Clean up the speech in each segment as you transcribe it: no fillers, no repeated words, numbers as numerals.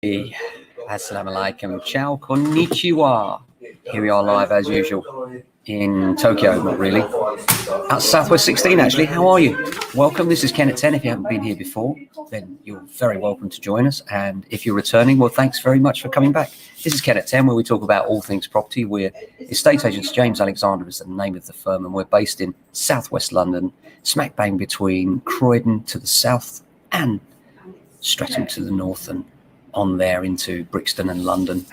Hey, Assalamu alaikum, ciao, konnichiwa. Here we are live as usual in Tokyo, not really. At Southwest 16 actually, how are you? Welcome, this is Ken at 10. If you haven't been here before, then you're very welcome to join us. And if you're returning, well, thanks very much for coming back. This is Ken at 10, where we talk about all things property. We're estate agents. James Alexander is the name of the firm, and we're based in Southwest London, smack bang between Croydon to the south and Streatham to the north, and on there into Brixton and London.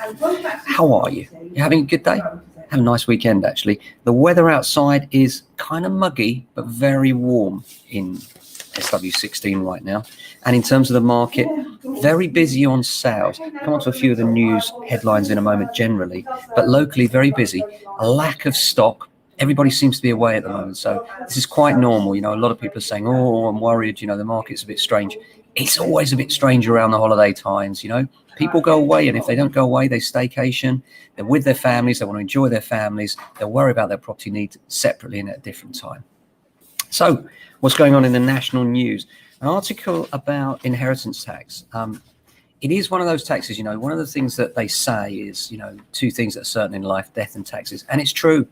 How are you? You having a good day? Have a nice weekend, actually. The weather outside is kind of muggy, but very warm in SW16 right now. And in terms of the market, very busy on sales. Come on to a few of the news headlines in a moment generally, but locally very busy. A lack of stock. Everybody seems to be away at the moment, so this is quite normal. You know, a lot of people are saying, oh, I'm worried, you know, the market's a bit strange. It's always a bit strange around the holiday times, you know. People go away, and if they don't go away, they staycation. They're with their families. They want to enjoy their families. They'll worry about their property needs separately and at a different time. So what's going on in the national news? An article about inheritance tax. It is one of those taxes, you know, one of the things that they say is, you know, two things that are certain in life, death and taxes. And it's true.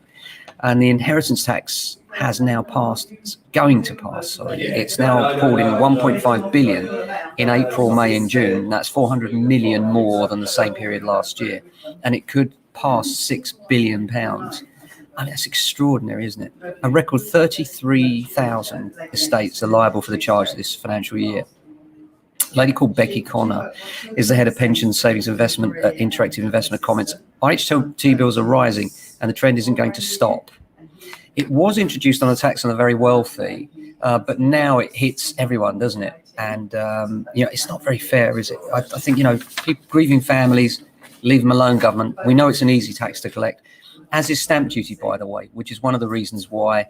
And the inheritance tax has now passed, it's going to pass, sorry. It's now pulled in 1.5 billion in April, May and June. That's 400 million more than the same period last year. And it could pass £6 billion. I mean, that's extraordinary, isn't it? A record 33,000 estates are liable for the charge this financial year. A lady called Becky Connor is the head of pension savings investment at Interactive Investment Comments. IHT bills are rising and the trend isn't going to stop. It was introduced on a tax on the very wealthy, but now it hits everyone, doesn't it? And, you know, it's not very fair, is it? I think, you know, people, grieving families, leave them alone, government. We know it's an easy tax to collect, as is stamp duty, by the way, which is one of the reasons why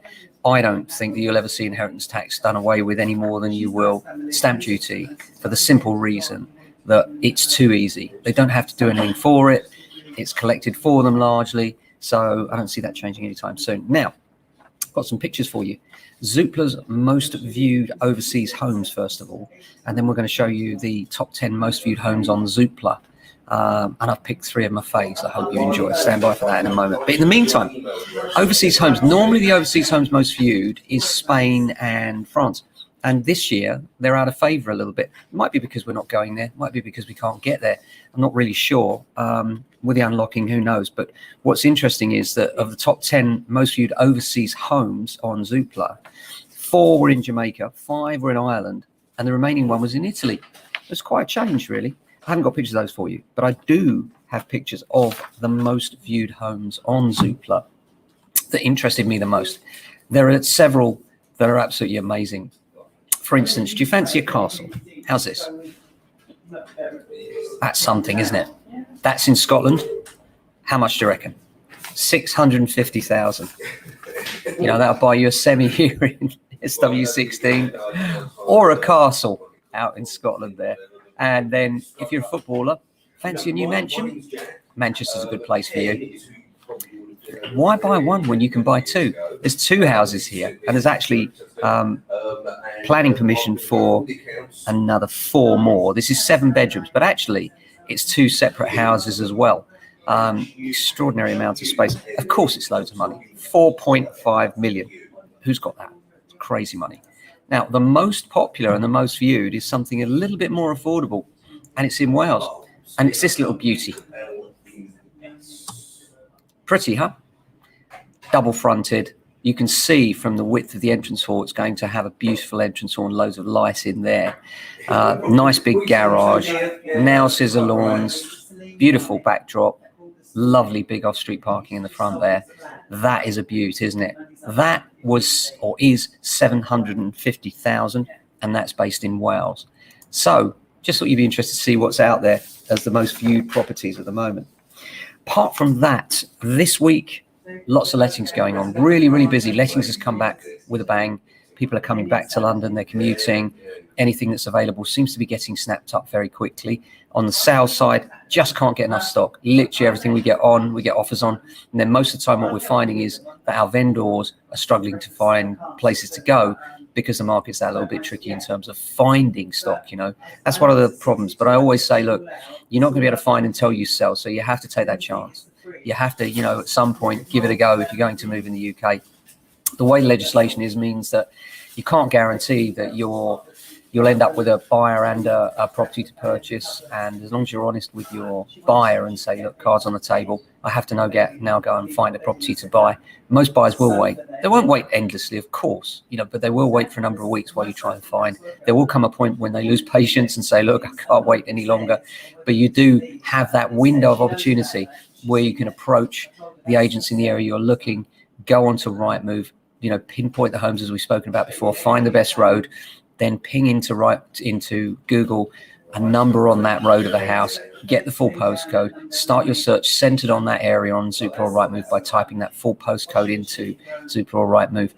I don't think that you'll ever see inheritance tax done away with any more than you will stamp duty, for the simple reason that it's too easy. They don't have to do anything for it. It's collected for them largely. So I don't see that changing anytime soon. Now, I've got some pictures for you. Zoopla's most viewed overseas homes, first of all, and then we're going to show you the top 10 most viewed homes on Zoopla. And I've picked 3 of my faves. I hope you enjoy. Stand by for that in a moment. But in the meantime, overseas homes. Normally the overseas homes most viewed is Spain and France. And this year, they're out of favour a little bit. It might be because we're not going there. It might be because we can't get there. I'm not really sure. With the unlocking, who knows? But what's interesting is that of the top 10 most viewed overseas homes on Zoopla, 4 were in Jamaica, 5 were in Ireland, and the remaining 1 was in Italy. It's quite a change, really. I haven't got pictures of those for you, but I do have pictures of the most viewed homes on Zoopla that interested me the most. There are several that are absolutely amazing. For instance, do you fancy a castle? How's this? That's something, isn't it? That's in Scotland. How much do you reckon? 650,000. You know, that'll buy you a semi here in SW16 or a castle out in Scotland there. And then if you're a footballer, fancy a new mansion? Manchester's a good place for you. Why buy 1 when you can buy 2? There's 2 houses here, and there's actually planning permission for another 4 more. This is 7 bedrooms, but actually it's 2 separate houses as well. Extraordinary amount of space. Of course, it's loads of money. 4.5 million. Who's got that? It's crazy money. Now, the most popular and the most viewed is something a little bit more affordable, and it's in Wales, and it's this little beauty. Pretty, huh? Double fronted. You can see from the width of the entrance hall, it's going to have a beautiful entrance hall and loads of light in there. Nice big garage, nail scissor lawns, beautiful backdrop, lovely big off-street parking in the front there. That is a beaut, isn't it? That was or is 750,000, and that's based in Wales. So just thought you'd be interested to see what's out there as the most viewed properties at the moment. Apart from that, this week, lots of lettings going on. Really, really busy. Lettings has come back with a bang. People are coming back to London, they're commuting. Anything that's available seems to be getting snapped up very quickly. On the sales side, just can't get enough stock. Literally everything we get offers on. And then most of the time what we're finding is that our vendors are struggling to find places to go because the market's that little bit tricky in terms of finding stock, That's one of the problems. But I always say, look, you're not going to be able to find until you sell. So you have to take that chance. You have to, at some point, give it a go if you're going to move in the UK. The way legislation means that you can't guarantee that you'll end up with a buyer and a property to purchase. And as long as you're honest with your buyer and say, look, cards on the table, I have to now go and find a property to buy. Most buyers will wait. They won't wait endlessly, of course, but they will wait for a number of weeks while you try and find. There will come a point when they lose patience and say, look, I can't wait any longer. But you do have that window of opportunity where you can approach the agents in the area you're looking, go onto Rightmove, pinpoint the homes as we've spoken about before, find the best road, then ping into Google a number on that road of the house, get the full postcode, start your search centered on that area on Zoopla or Rightmove by typing that full postcode into Zoopla or Rightmove,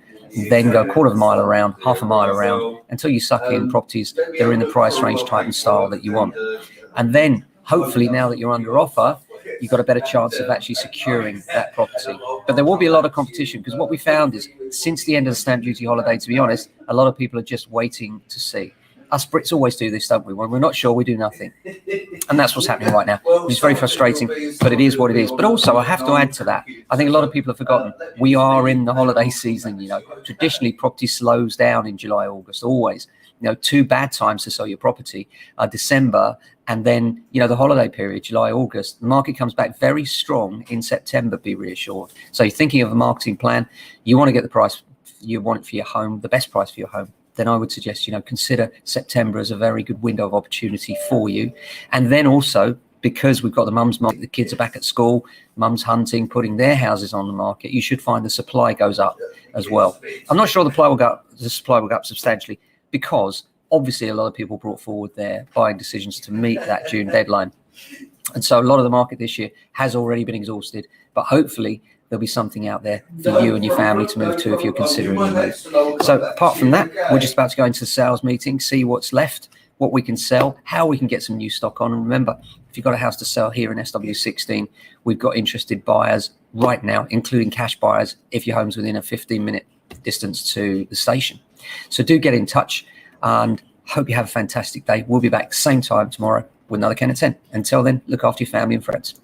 then go a quarter of a mile around, half a mile around until you suck in properties that are in the price range, type and style that you want. And then hopefully now that you're under offer, you've got a better chance of actually securing that property. But there will be a lot of competition because what we found is since the end of the stamp duty holiday, to be honest, a lot of people are just waiting to see. Us Brits always do this, don't we? When we're not sure, we do nothing. And that's what's happening right now, which is very frustrating, but it is what it is. But also, I have to add to that, I think a lot of people have forgotten, we are in the holiday season, Traditionally, property slows down in July, August, always. Two bad times to sell your property are December and then, the holiday period, July, August. The market comes back very strong in September, be reassured. So you're thinking of a marketing plan, you want to get the price you want for your home, the best price for your home. Then I would suggest, consider September as a very good window of opportunity for you. And then also, because we've got the mums market, the kids are back at school, mums hunting, putting their houses on the market, you should find the supply goes up as well. I'm not sure the supply will go up substantially because obviously a lot of people brought forward their buying decisions to meet that June deadline. And so a lot of the market this year has already been exhausted, but hopefully there'll be something out there for you and your family to move to if you're considering a move. So apart from that, we're just about to go into the sales meeting, see what's left, what we can sell, how we can get some new stock on. And remember, if you've got a house to sell here in SW16, we've got interested buyers right now, including cash buyers, if your home's within a 15-minute distance to the station. So do get in touch and hope you have a fantastic day. We'll be back same time tomorrow with another Ken at 10. Until then, look after your family and friends.